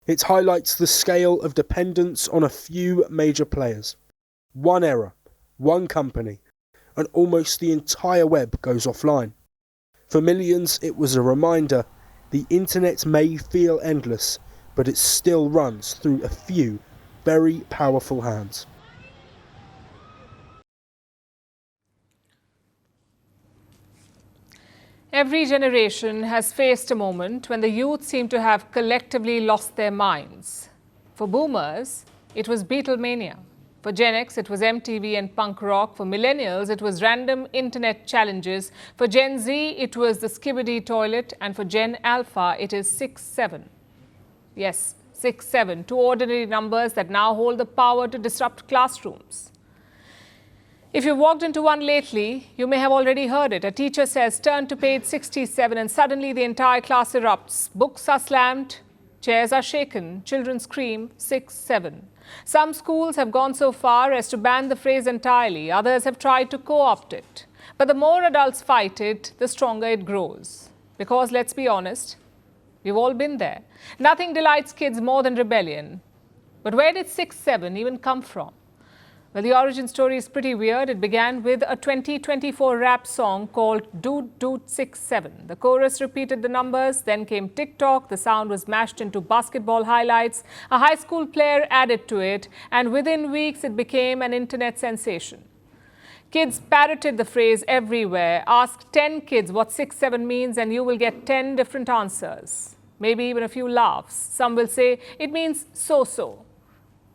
It highlights the scale of dependence on a few major players. One error, one company, and almost the entire web goes offline. For millions, it was a reminder the internet may feel endless, but it still runs through a few very powerful hands. Every generation has faced a moment when the youth seem to have collectively lost their minds. For boomers, it was Beatlemania. For Gen X, it was MTV and punk rock. For millennials, it was random internet challenges. For Gen Z, it was the Skibidi toilet. And for Gen Alpha, it is 6-7. Yes, 6-7, two ordinary numbers that now hold the power to disrupt classrooms. If you walked into one lately, you may have already heard it. A teacher says, turn to page 67, and suddenly the entire class erupts. Books are slammed, chairs are shaken, children scream, 6-7. Some schools have gone so far as to ban the phrase entirely. Others have tried to co-opt it. But the more adults fight it, the stronger it grows. Because let's be honest, we've all been there. Nothing delights kids more than rebellion. But where did 6-7 even come from? Well, the origin story is pretty weird. It began with a 2024 rap song called Doot Doot 6-7. The chorus repeated the numbers, then came TikTok. The sound was mashed into basketball highlights. A high school player added to it, and within weeks it became an internet sensation. Kids parroted the phrase everywhere. Ask 10 kids what 6-7 means and you will get 10 different answers. Maybe even a few laughs. Some will say it means so-so.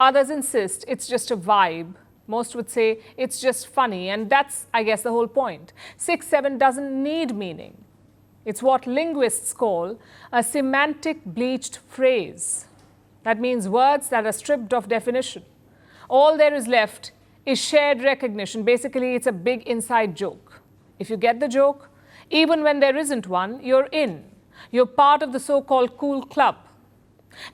Others insist it's just a vibe. Most would say it's just funny, and that's, I guess, the whole point. 6-7 doesn't need meaning. It's what linguists call a semantic bleached phrase. That means words that are stripped of definition. All there is left is shared recognition. Basically, it's a big inside joke. If you get the joke, even when there isn't one, you're in. You're part of the so-called cool club.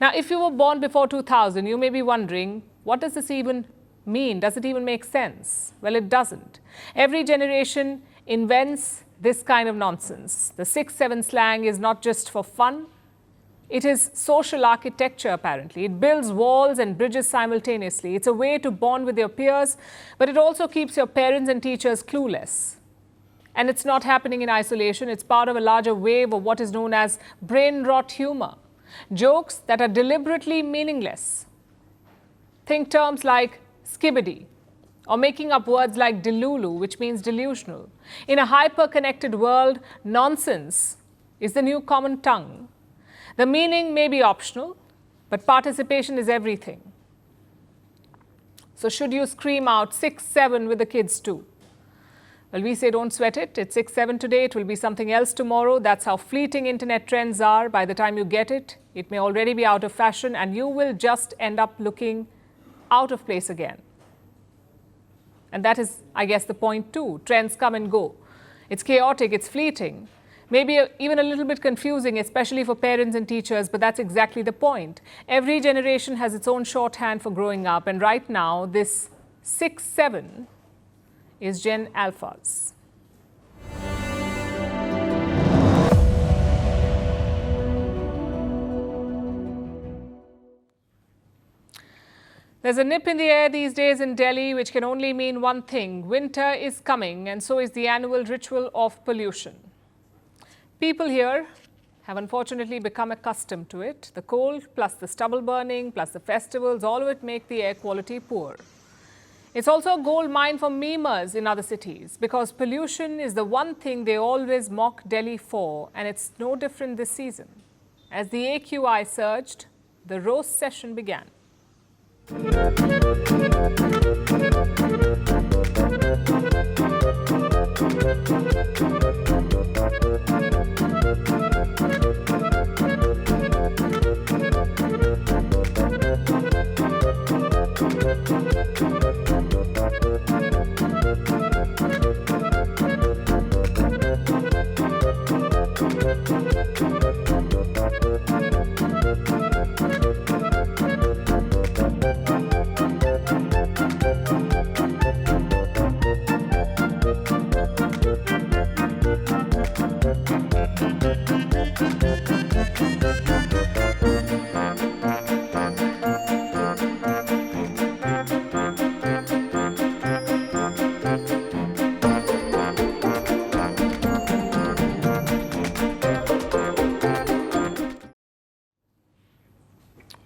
Now, if you were born before 2000, you may be wondering, what does this even mean? Does it even make sense? Well, it doesn't. Every generation invents this kind of nonsense. The 6-7 slang is not just for fun. It is social architecture, apparently. It builds walls and bridges simultaneously. It's a way to bond with your peers, but it also keeps your parents and teachers clueless. And it's not happening in isolation. It's part of a larger wave of what is known as brain rot humor. Jokes that are deliberately meaningless. Think terms like skibbity, or making up words like delulu, which means delusional. In a hyper-connected world, nonsense is the new common tongue. The meaning may be optional, but participation is everything. So should you scream out 6-7 with the kids too? Well, we say don't sweat it. It's 6-7 today. It will be something else tomorrow. That's how fleeting internet trends are. By the time you get it, it may already be out of fashion, and you will just end up looking out of place again. And that is, I guess, the point too. Trends come and go. It's chaotic, it's fleeting. Maybe even a little bit confusing, especially for parents and teachers, but that's exactly the point. Every generation has its own shorthand for growing up, and right now, this 6-7 is Gen Alphas. There's a nip in the air these days in Delhi, which can only mean one thing. Winter is coming, and so is the annual ritual of pollution. People here have unfortunately become accustomed to it. The cold, plus the stubble burning, plus the festivals, all of it make the air quality poor. It's also a gold mine for memers in other cities, because pollution is the one thing they always mock Delhi for, and it's no different this season. As the AQI surged, the roast session began.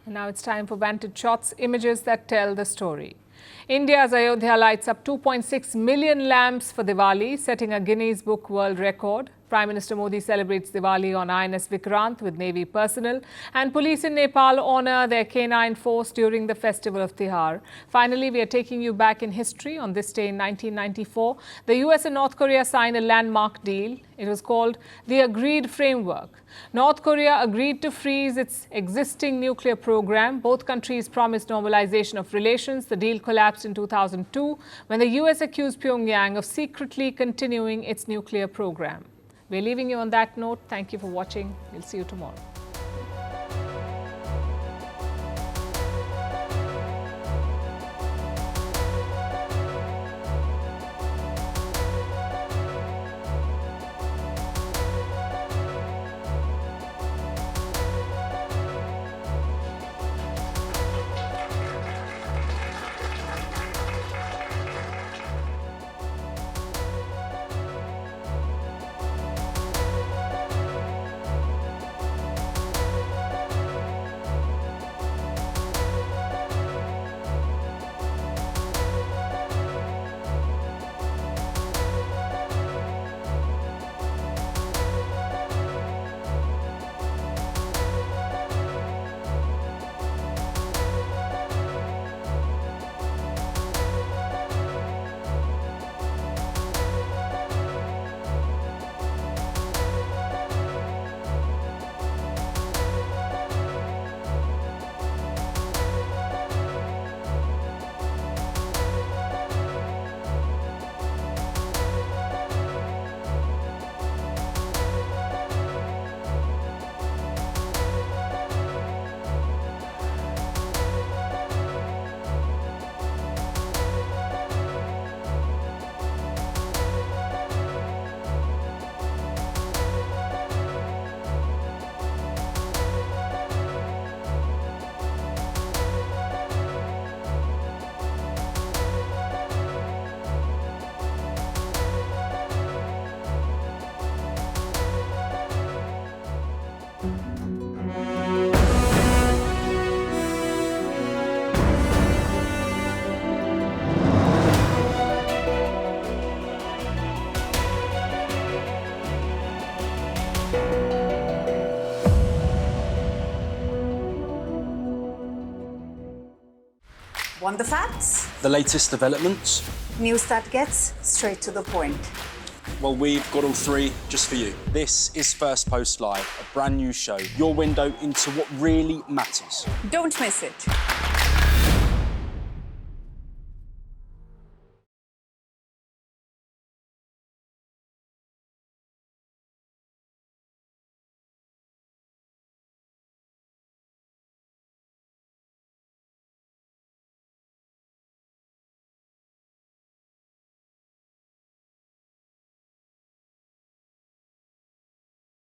Now it's time for Vantage Shots, images that tell the story. India's Ayodhya lights up 2.6 million lamps for Diwali, setting a Guinness Book World Record. Prime Minister Modi celebrates Diwali on INS Vikrant with Navy personnel, and police in Nepal honor their canine force during the festival of Tihar. Finally, we are taking you back in history. On this day in 1994, the US and North Korea signed a landmark deal. It was called the Agreed Framework. North Korea agreed to freeze its existing nuclear program. Both countries promised normalization of relations. The deal collapsed in 2002 when the US accused Pyongyang of secretly continuing its nuclear program. We're leaving you on that note. Thank you for watching. We'll see you tomorrow. Want the facts? The latest developments? News that gets straight to the point. Well, we've got all three just for you. This is Firstpost Live, a brand new show, your window into what really matters. Don't miss it.